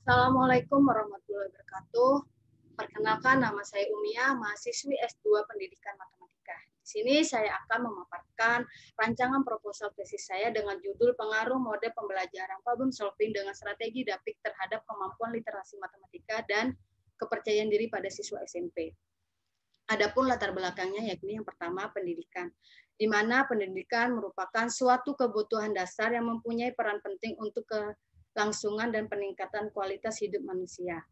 Assalamualaikum warahmatullahi wabarakatuh. Perkenalkan, nama saya Umia, mahasiswi S2 Pendidikan Matematika. Di sini saya akan memaparkan rancangan proposal tesis saya dengan judul Pengaruh Mode Pembelajaran Problem Solving dengan Strategi Dapik terhadap Kemampuan Literasi Matematika dan Kepercayaan Diri pada Siswa SMP. Adapun latar belakangnya yakni yang pertama pendidikan, di mana pendidikan merupakan suatu kebutuhan dasar yang mempunyai peran penting untuk kelangsungan dan peningkatan kualitas hidup manusia.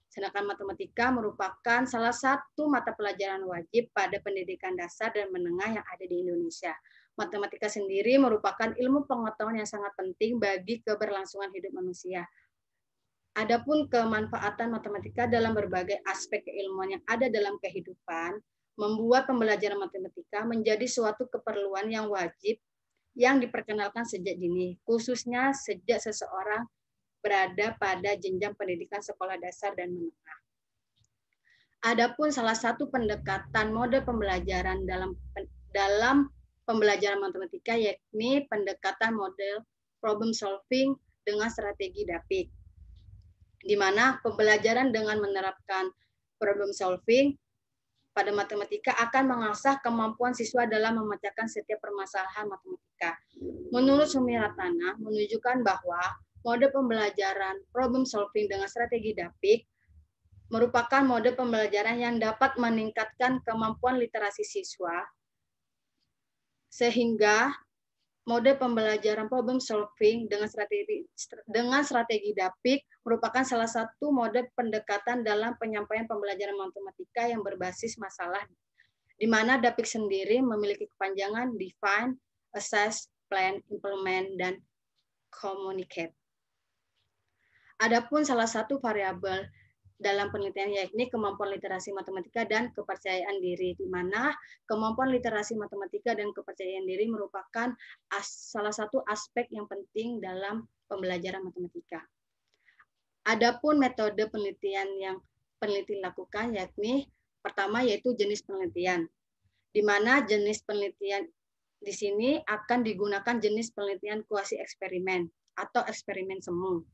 Sedangkan matematika merupakan salah satu mata pelajaran wajib pada pendidikan dasar dan menengah yang ada di Indonesia. Matematika sendiri merupakan ilmu pengetahuan yang sangat penting bagi keberlangsungan hidup manusia. Adapun kemanfaatan matematika dalam berbagai aspek keilmuan yang ada dalam kehidupan, membuat pembelajaran matematika menjadi suatu keperluan yang wajib yang diperkenalkan sejak dini, khususnya sejak seseorang berada pada jenjang pendidikan sekolah dasar dan menengah. Adapun salah satu pendekatan mode pembelajaran dalam pembelajaran matematika yakni pendekatan model problem solving dengan strategi Dapik, di mana pembelajaran dengan menerapkan problem solving pada matematika akan mengasah kemampuan siswa dalam memecahkan setiap permasalahan matematika. Menurut Sumiratana, menunjukkan bahwa mode pembelajaran problem solving dengan strategi Dapik merupakan mode pembelajaran yang dapat meningkatkan kemampuan literasi siswa, sehingga mode pembelajaran problem solving dengan strategi Dapik merupakan salah satu mode pendekatan dalam penyampaian pembelajaran matematika yang berbasis masalah, di mana Dapik sendiri memiliki kepanjangan define, assess, plan, implement, dan communicate. Adapun salah satu variabel dalam penelitian yakni kemampuan literasi matematika dan kepercayaan diri, di mana kemampuan literasi matematika dan kepercayaan diri merupakan salah satu aspek yang penting dalam pembelajaran matematika. Adapun metode penelitian yang peneliti lakukan yakni pertama yaitu jenis penelitian, di mana jenis penelitian di sini akan digunakan jenis penelitian kuasi eksperimen atau eksperimen semu.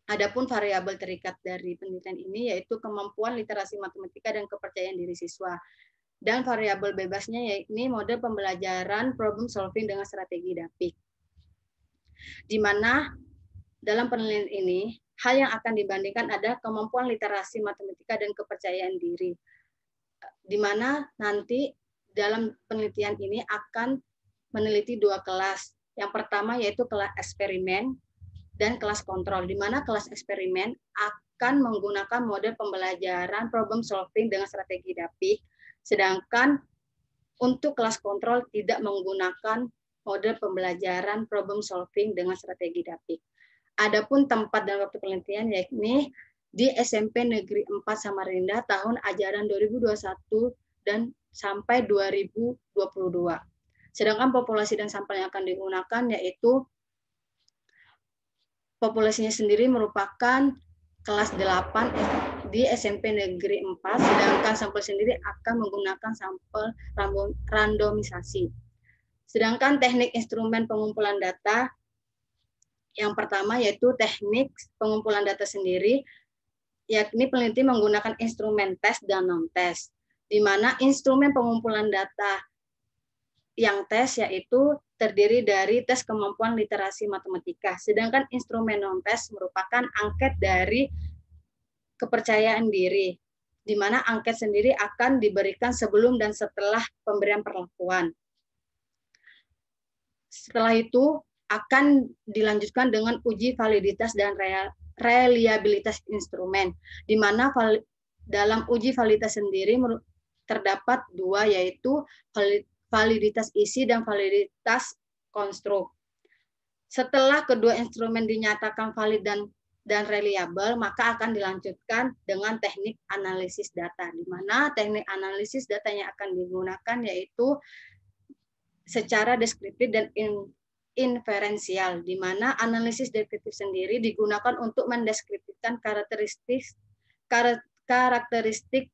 Adapun variabel terikat dari penelitian ini yaitu kemampuan literasi matematika dan kepercayaan diri siswa. Dan variabel bebasnya yakni mode pembelajaran problem solving dengan strategi Dapik. Di mana dalam penelitian ini, hal yang akan dibandingkan ada kemampuan literasi matematika dan kepercayaan diri. Di mana nanti dalam penelitian ini akan meneliti dua kelas. Yang pertama yaitu kelas eksperimen dan kelas kontrol, di mana kelas eksperimen akan menggunakan mode pembelajaran problem solving dengan strategi Dapik, sedangkan untuk kelas kontrol tidak menggunakan mode pembelajaran problem solving dengan strategi Dapik. Adapun tempat dan waktu penelitian yakni di SMP Negeri 4 Samarinda tahun ajaran 2021 dan sampai 2022. Sedangkan populasi dan sampel yang akan digunakan yaitu populasinya sendiri merupakan kelas 8 di SMP Negeri 4, sedangkan sampel sendiri akan menggunakan sampel randomisasi. Sedangkan teknik instrumen pengumpulan data, yang pertama yaitu teknik pengumpulan data sendiri, yakni peneliti menggunakan instrumen tes dan non-tes, di mana instrumen pengumpulan data yang tes yaitu terdiri dari tes kemampuan literasi matematika, sedangkan instrumen non-tes merupakan angket dari kepercayaan diri, di mana angket sendiri akan diberikan sebelum dan setelah pemberian perlakuan. Setelah itu akan dilanjutkan dengan uji validitas dan reliabilitas instrumen, di mana dalam uji validitas sendiri terdapat dua, yaitu validitas isi dan validitas konstruk. Setelah kedua instrumen dinyatakan valid dan reliable, maka akan dilanjutkan dengan teknik analisis data, di mana teknik analisis data yang akan digunakan yaitu secara deskriptif dan inferensial, di mana analisis deskriptif sendiri digunakan untuk mendeskripsikan karakteristik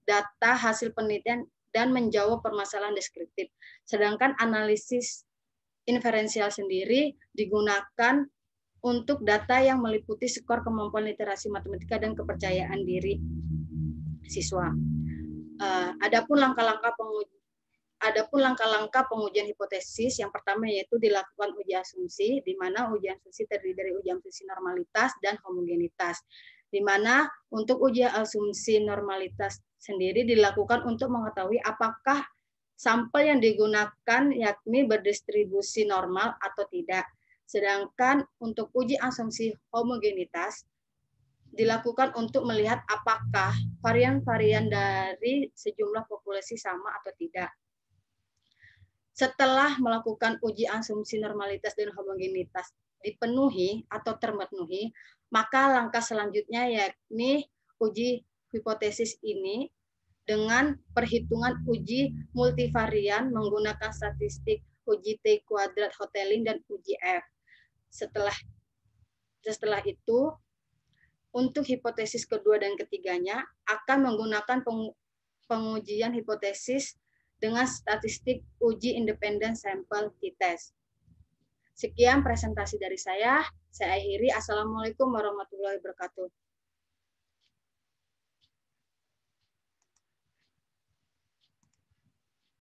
data hasil penelitian dan menjawab permasalahan deskriptif. Sedangkan analisis inferensial sendiri digunakan untuk data yang meliputi skor kemampuan literasi matematika dan kepercayaan diri siswa. Adapun langkah-langkah pengujian hipotesis, yang pertama yaitu dilakukan uji asumsi, di mana uji asumsi terdiri dari uji asumsi normalitas dan homogenitas. Di mana untuk uji asumsi normalitas sendiri dilakukan untuk mengetahui apakah sampel yang digunakan yakni berdistribusi normal atau tidak. Sedangkan untuk uji asumsi homogenitas dilakukan untuk melihat apakah varian-varian dari sejumlah populasi sama atau tidak. Setelah melakukan uji asumsi normalitas dan homogenitas dipenuhi atau terpenuhi, maka langkah selanjutnya yakni uji hipotesis ini dengan perhitungan uji multivarian menggunakan statistik uji T kuadrat Hotelling dan uji F. Setelah itu, untuk hipotesis kedua dan ketiganya akan menggunakan pengujian hipotesis dengan statistik uji independen sampel t-test. Sekian presentasi dari saya akhiri. Assalamualaikum warahmatullahi wabarakatuh.